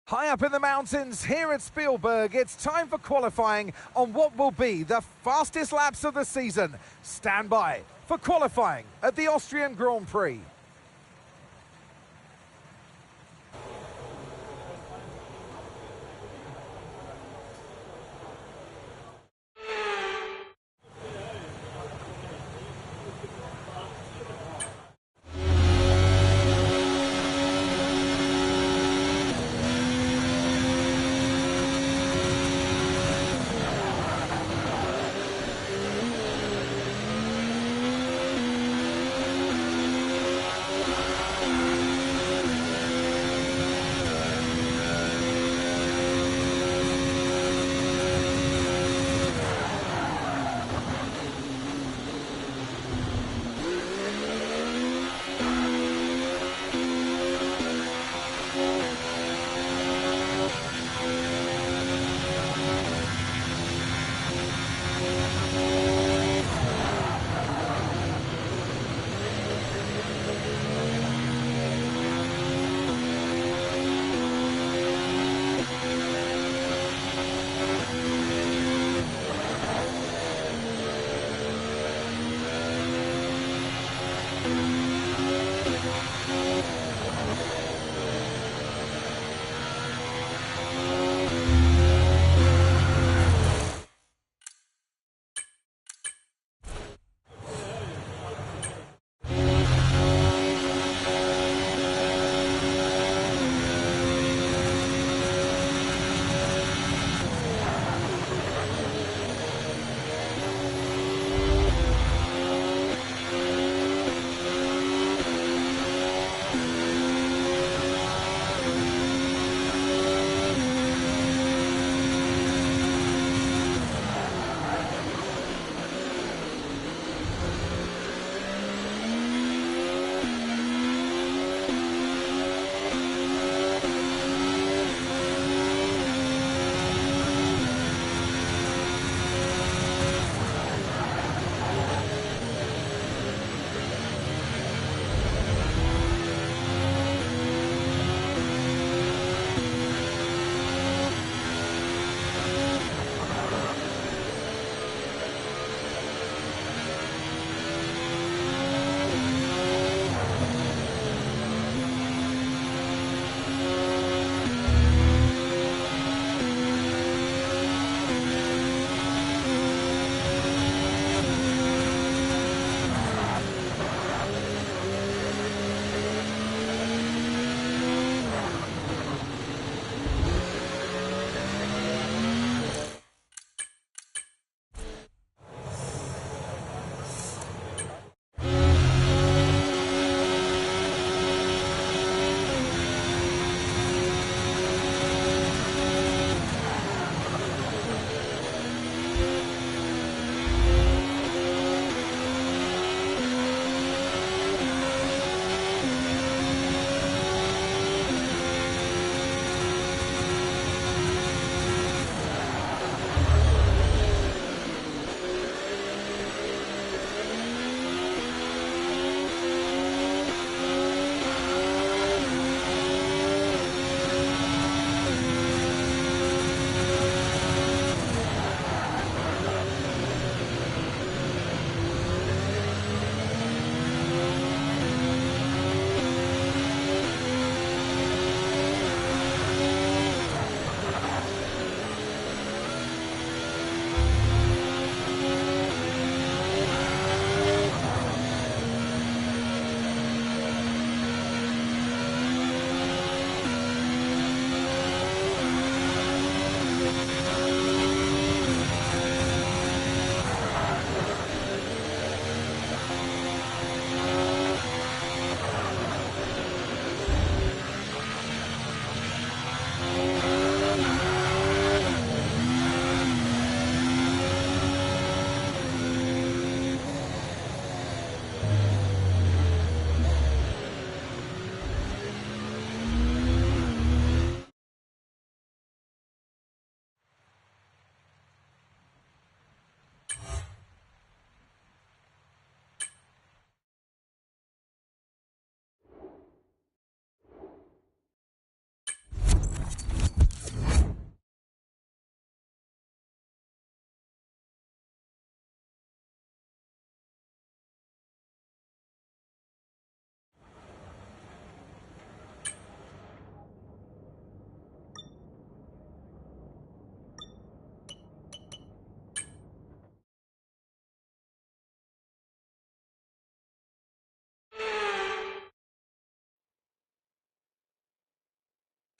High up in the mountains here at Spielberg, it's time for qualifying on what will be the fastest laps of the season. Stand by for qualifying at the Austrian Grand Prix.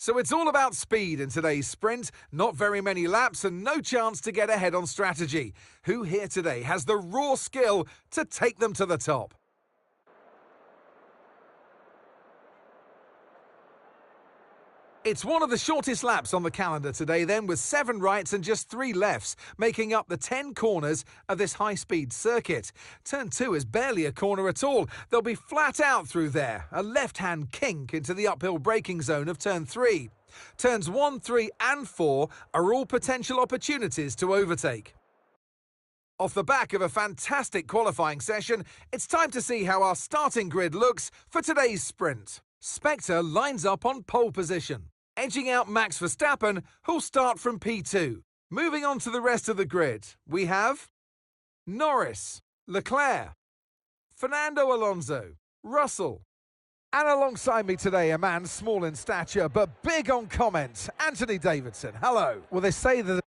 So it's all about speed in today's sprint, not very many laps and no chance to get ahead on strategy. Who here today has the raw skill to take them to the top? It's one of the shortest laps on the calendar today then, with 7 rights and just 3 lefts, making up the 10 corners of this high-speed circuit. Turn 2 is barely a corner at all. They'll be flat out through there, a left-hand kink into the uphill braking zone of Turn 3. Turns 1, 3 and 4 are all potential opportunities to overtake. Off the back of a fantastic qualifying session, it's time to see how our starting grid looks for today's sprint. Spectre lines up on pole position, edging out Max Verstappen, who'll start from P2. Moving on to the rest of the grid, we have Norris, Leclerc, Fernando Alonso, Russell. And alongside me today, a man small in stature but big on comment, Anthony Davidson. Hello. Well, they say that...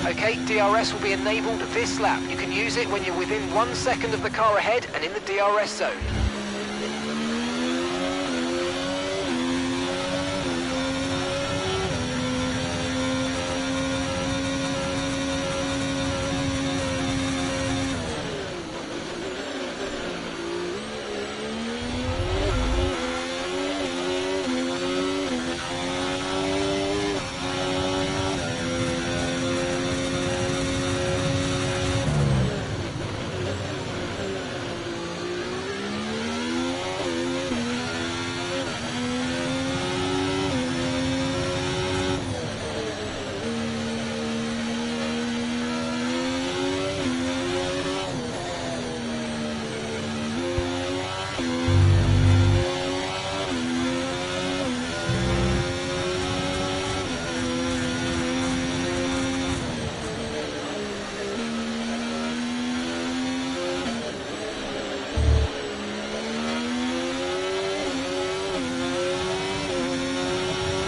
Okay, DRS will be enabled this lap. You can use it when you're within 1 second of the car ahead and in the DRS zone.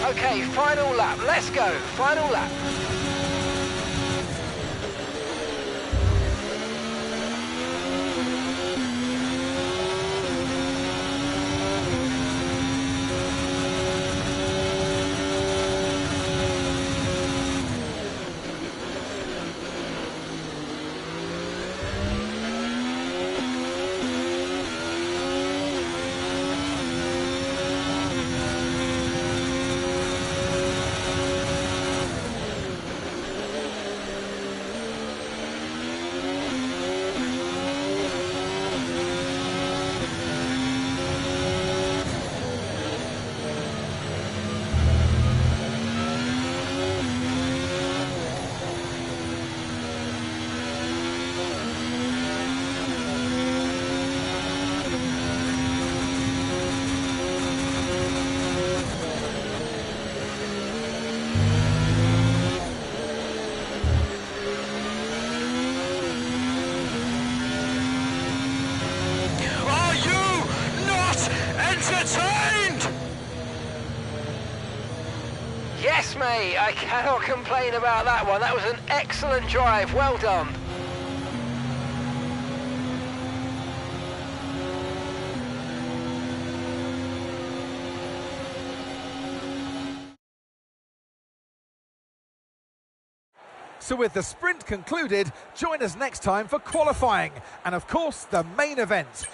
Okay, final lap. Let's go. Final lap. Hey, I cannot complain about that one. That was an excellent drive. Well done. So with the sprint concluded, join us next time for qualifying and of course the main event.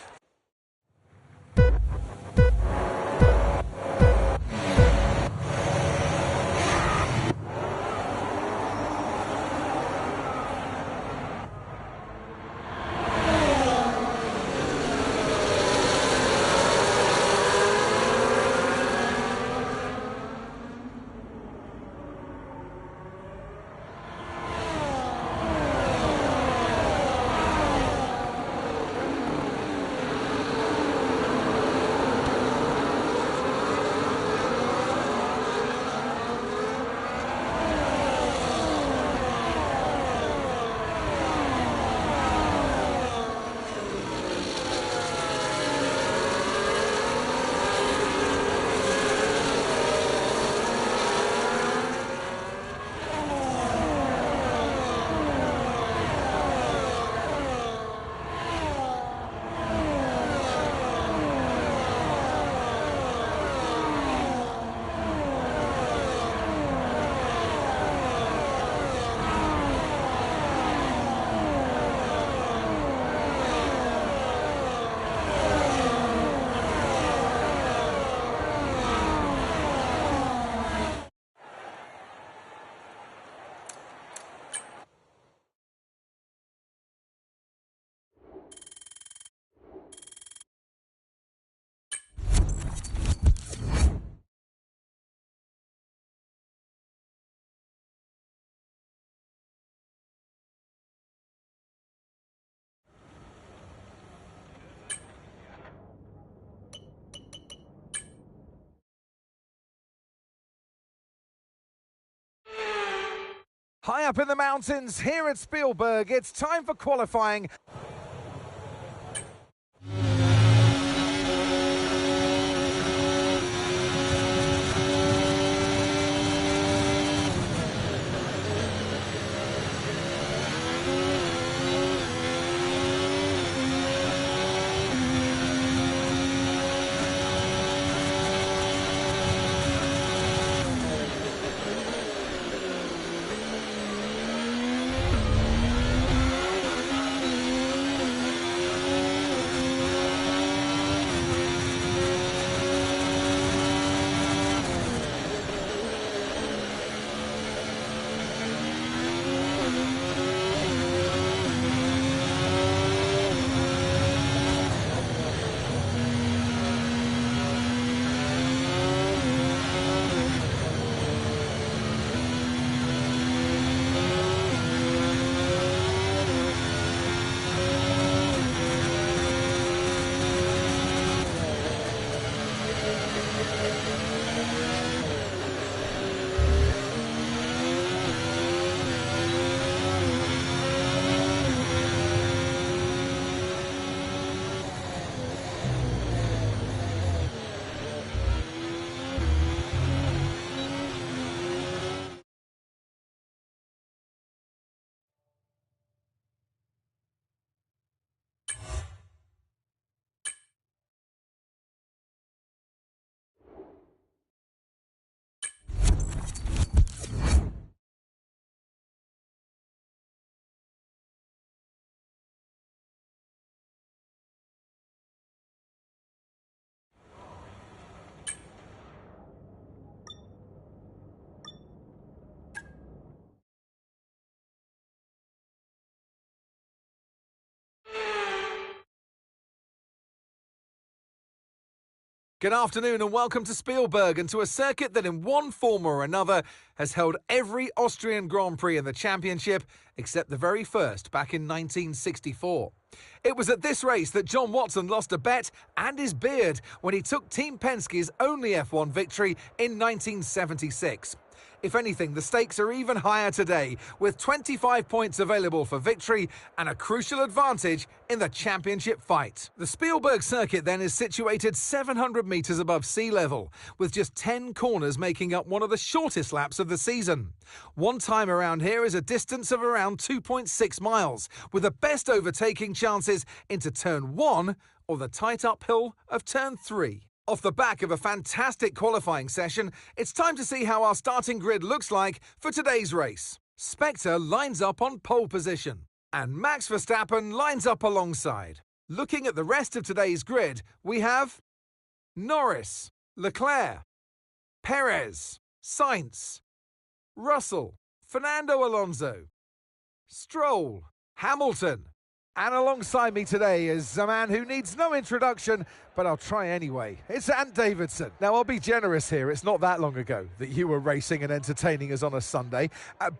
High up in the mountains here at Spielberg, it's time for qualifying. Good afternoon and welcome to Spielberg and to a circuit that in one form or another has held every Austrian Grand Prix in the championship except the very first back in 1964. It was at this race that John Watson lost a bet and his beard when he took Team Penske's only F1 victory in 1976. If anything, the stakes are even higher today, with 25 points available for victory and a crucial advantage in the championship fight. The Spielberg circuit then is situated 700 metres above sea level, with just 10 corners making up one of the shortest laps of the season. One time around here is a distance of around 2.6 miles, with the best overtaking chances into turn 1 or the tight uphill of turn 3. Off the back of a fantastic qualifying session, it's time to see how our starting grid looks like for today's race. Spectre lines up on pole position, and Max Verstappen lines up alongside. Looking at the rest of today's grid, we have Norris, Leclerc, Perez, Sainz, Russell, Fernando Alonso, Stroll, Hamilton. And alongside me today is a man who needs no introduction, but I'll try anyway. It's Ant Davidson. Now, I'll be generous here. It's not that long ago that you were racing and entertaining us on a Sunday.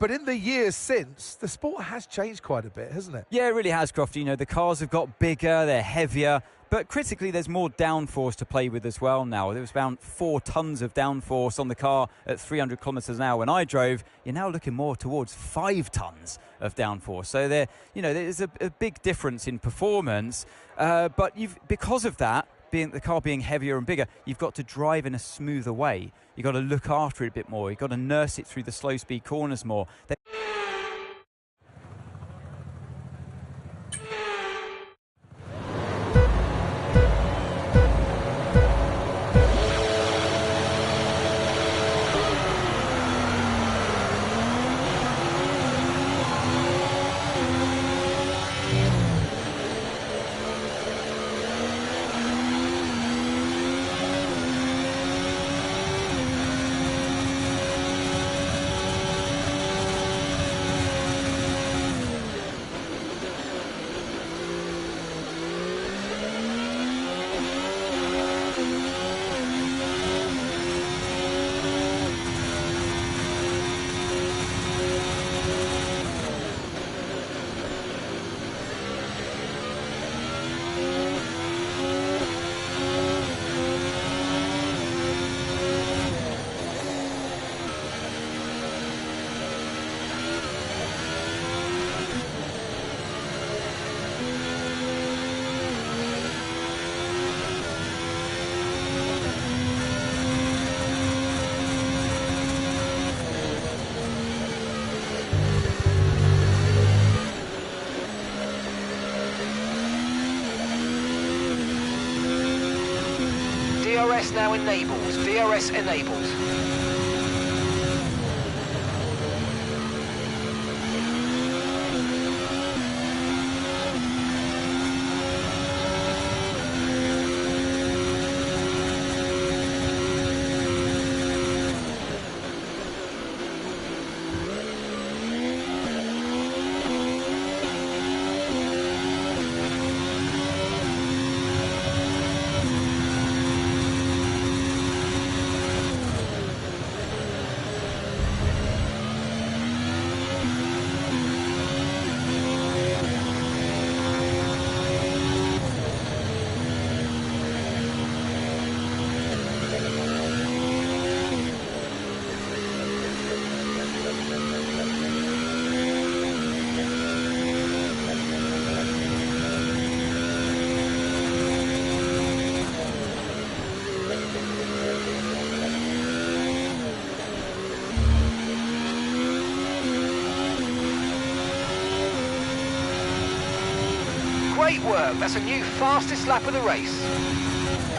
But in the years since, the sport has changed quite a bit, hasn't it? Yeah, it really has, Crofty. You know, the cars have got bigger, they're heavier. But critically, there's more downforce to play with as well now. There was around 4 tons of downforce on the car at 300 kilometres an hour when I drove. You're now looking more towards 5 tons of downforce. So there's a big difference in performance. But because of that, the car being heavier and bigger, you've got to drive in a smoother way. You've got to look after it a bit more. You've got to nurse it through the slow speed corners more. DRS now enabled. DRS enabled. Great work, that's a new fastest lap of the race.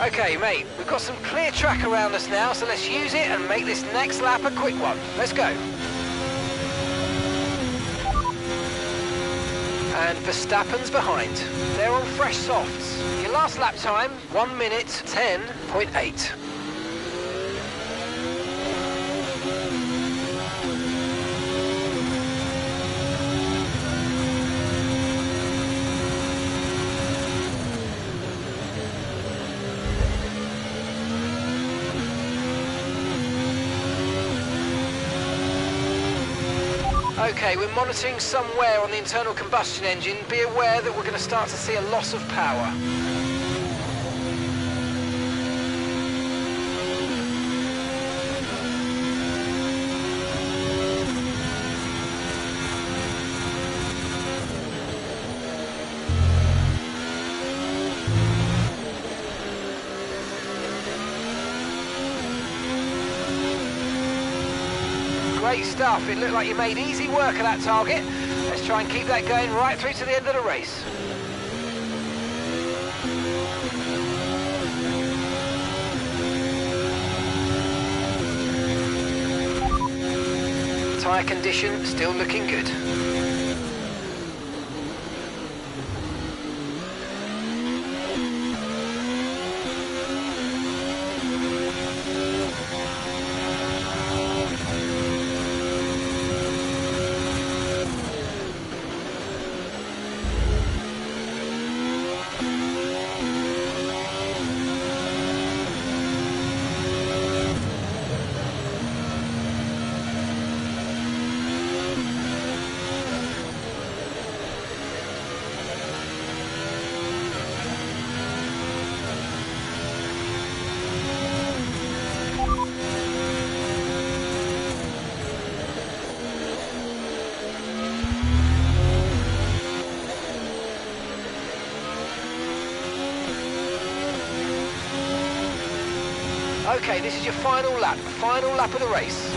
Okay mate, we've got some clear track around us now, so let's use it and make this next lap a quick one. Let's go. And Verstappen's behind. They're on fresh softs. Your last lap time, 1 minute 10.8. Okay, we're monitoring some wear on the internal combustion engine. Be aware that we're going to start to see a loss of power. Great stuff. It looked like you made easy work of that target. Let's try and keep that going right through to the end of the race. Tyre condition still looking good. Okay, this is your final lap of the race.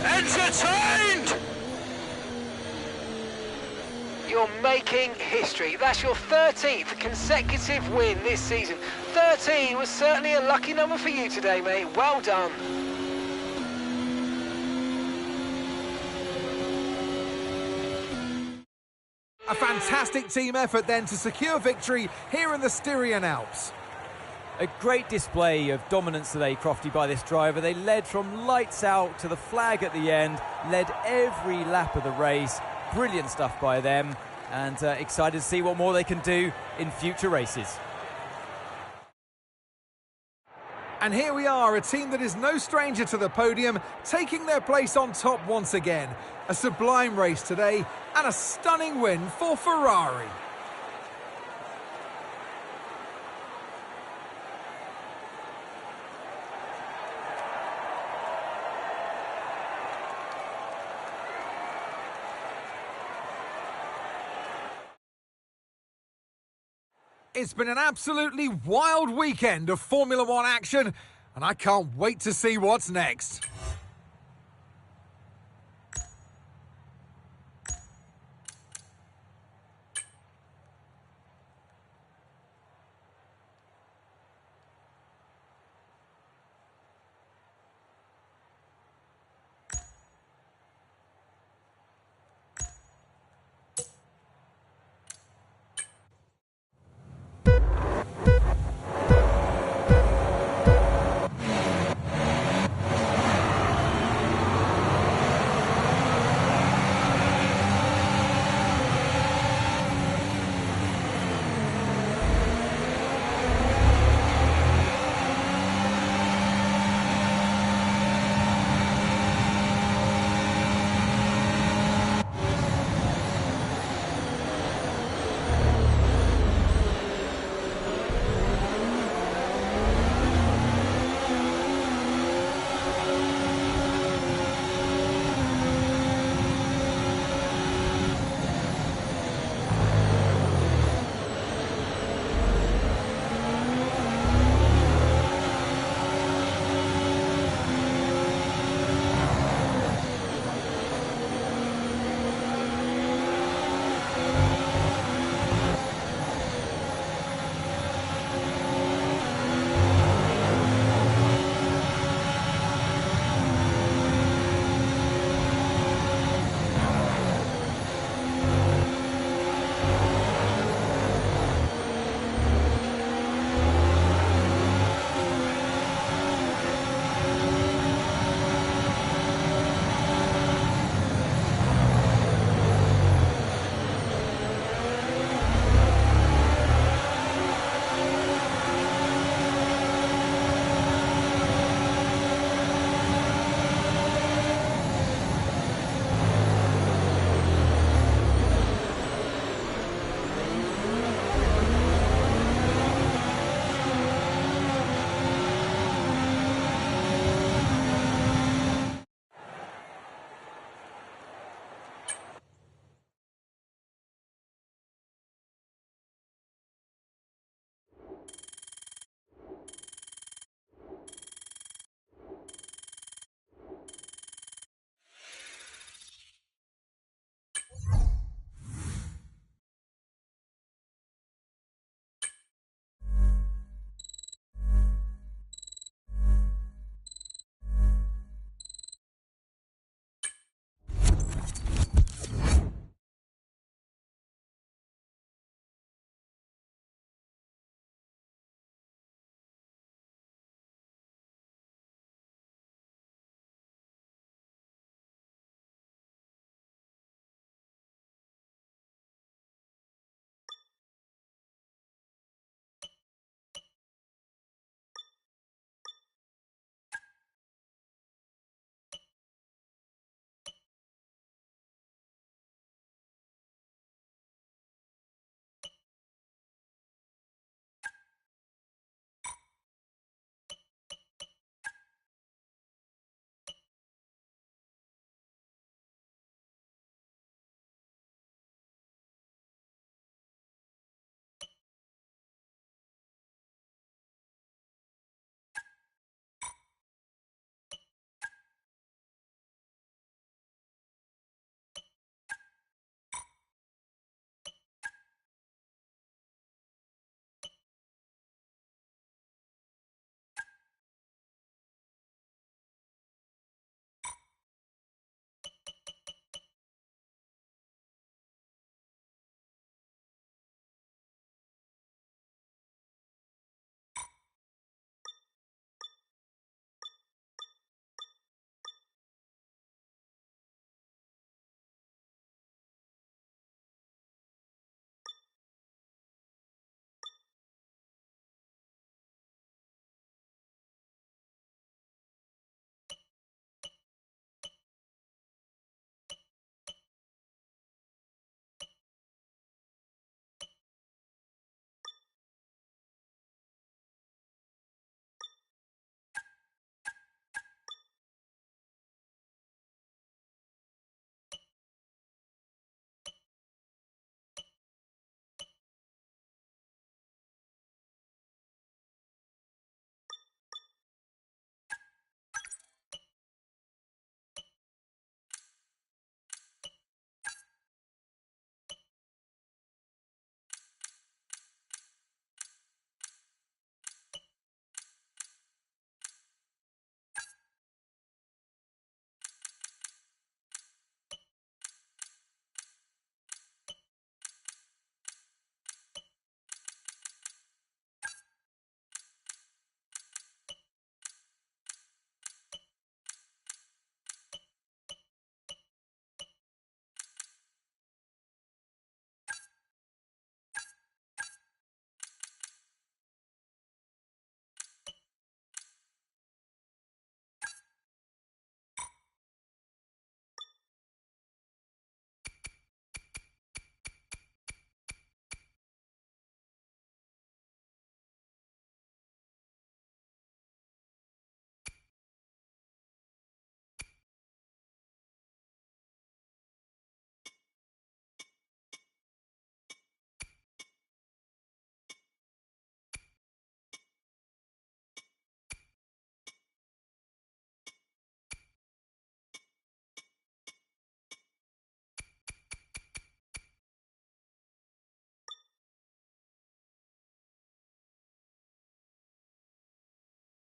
Entertained! You're making history. That's your 13th consecutive win this season. 13 was certainly a lucky number for you today, mate. Well done. A fantastic team effort then to secure victory here in the Styrian Alps. A great display of dominance today, Crofty, by this driver. They led from lights out to the flag at the end, led every lap of the race. Brilliant stuff by them, and excited to see what more they can do in future races. And here we are, a team that is no stranger to the podium, taking their place on top once again. A sublime race today, and a stunning win for Ferrari. It's been an absolutely wild weekend of Formula One action, and I can't wait to see what's next.